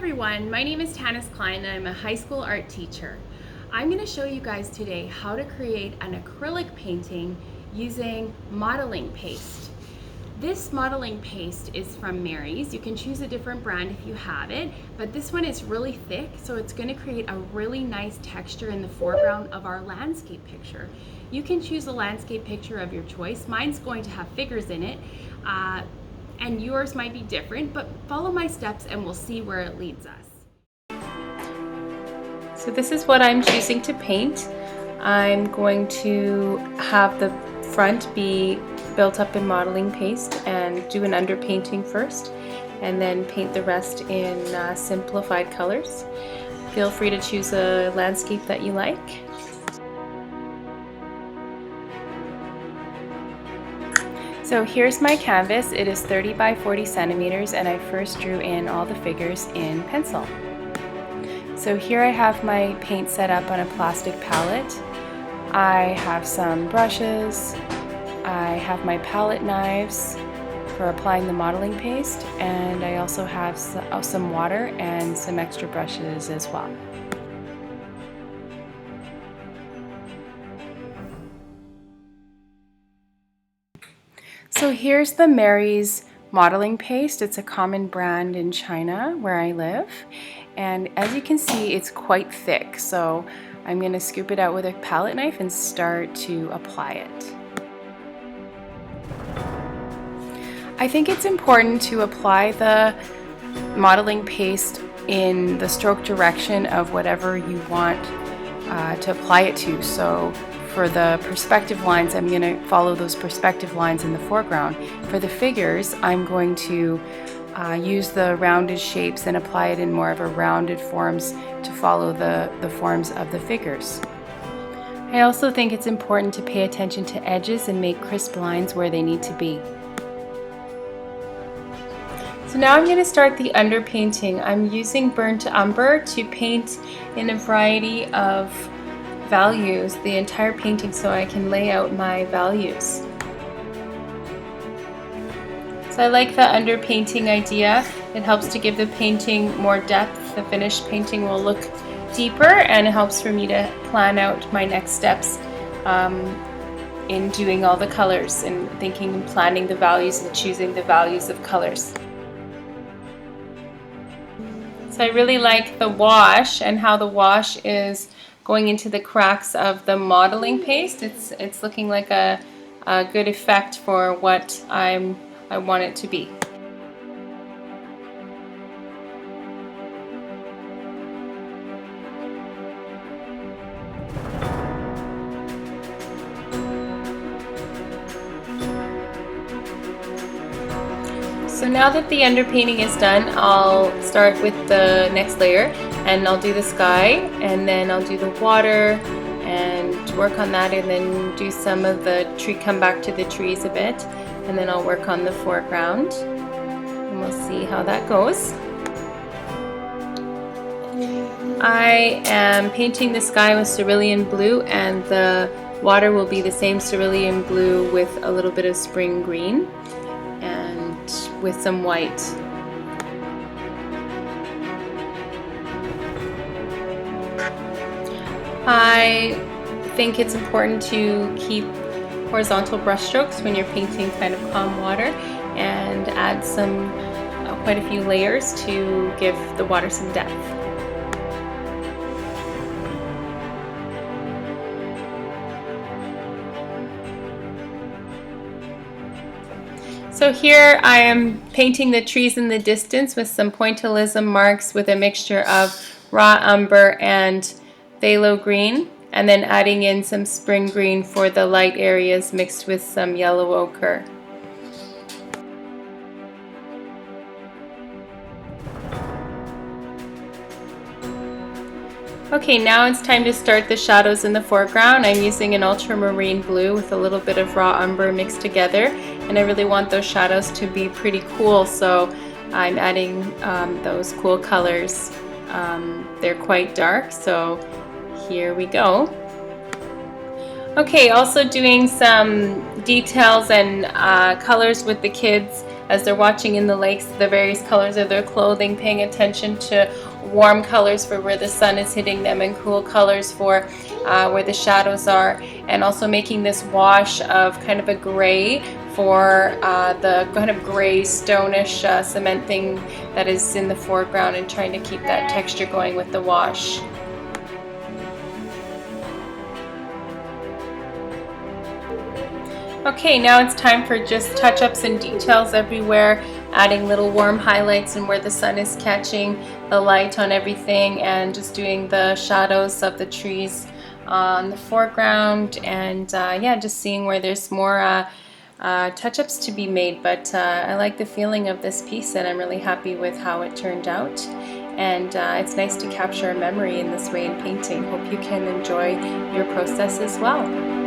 everyone, my name is Tanis Klein and I'm a high school art teacher. I'm going to show you guys today how to create an acrylic painting using modeling paste. This modeling paste is from Mary's. You can choose a different brand if you have it, but this one is really thick, so it's going to create a really nice texture in the foreground of our landscape picture. You can choose a landscape picture of your choice. Mine's going to have figures in it. And yours might be different, but follow my steps and we'll see where it leads us. So this is what I'm choosing to paint. I'm going to have the front be built up in modeling paste and do an underpainting first, and then paint the rest in simplified colors. Feel free to choose a landscape that you like. So here's my canvas. It is 30 by 40 centimeters and I first drew in all the figures in pencil. So here I have my paint set up on a plastic palette. I have some brushes, I have my palette knives for applying the modeling paste, and I also have some water and some extra brushes as well. So here's the Mary's modeling paste. It's a common brand in China where I live, and as you can see it's quite thick, so I'm going to scoop it out with a palette knife and start to apply it. I think it's important to apply the modeling paste in the stroke direction of whatever you want to apply it to. So for the perspective lines, I'm going to follow those perspective lines in the foreground. For the figures, I'm going to use the rounded shapes and apply it in more of a rounded forms to follow the forms of the figures. I also think it's important to pay attention to edges and make crisp lines where they need to be. So now I'm going to start the underpainting. I'm using burnt umber to paint in a variety of values the entire painting so I can lay out my values. So I like the underpainting idea. It helps to give the painting more depth. The finished painting will look deeper, and it helps for me to plan out my next steps in doing all the colors and thinking and planning the values and choosing the values of colors. So I really like the wash and how the wash is going into the cracks of the modeling paste. It's looking like a good effect for what I want it to be. So now that the underpainting is done, I'll start with the next layer, and I'll do the sky, and then I'll do the water and work on that, and then do some of the tree, come back to the trees a bit, and then I'll work on the foreground, and we'll see how that goes. I am painting the sky with cerulean blue, and the water will be the same cerulean blue with a little bit of spring green and with some white. I think it's important to keep horizontal brush strokes when you're painting kind of calm water, and add some quite a few layers to give the water some depth. So here I am painting the trees in the distance with some pointillism marks with a mixture of raw umber and phthalo green, and then adding in some spring green for the light areas mixed with some yellow ochre. Okay, now it's time to start the shadows in the foreground. I'm using an ultramarine blue with a little bit of raw umber mixed together, and I really want those shadows to be pretty cool, so I'm adding those cool colors. They're quite dark, so here we go. Okay, also doing some details and colors with the kids as they're watching in the lakes, the various colors of their clothing, paying attention to warm colors for where the sun is hitting them and cool colors for where the shadows are, and also making this wash of kind of a gray for the kind of gray stonish cement thing that is in the foreground, and trying to keep that texture going with the wash. Okay, now it's time for just touch-ups and details everywhere, adding little warm highlights and where the sun is catching the light on everything, and just doing the shadows of the trees on the foreground, and yeah, just seeing where there's more touch-ups to be made. But I like the feeling of this piece, and I'm really happy with how it turned out. And it's nice to capture a memory in this way in painting. Hope you can enjoy your process as well.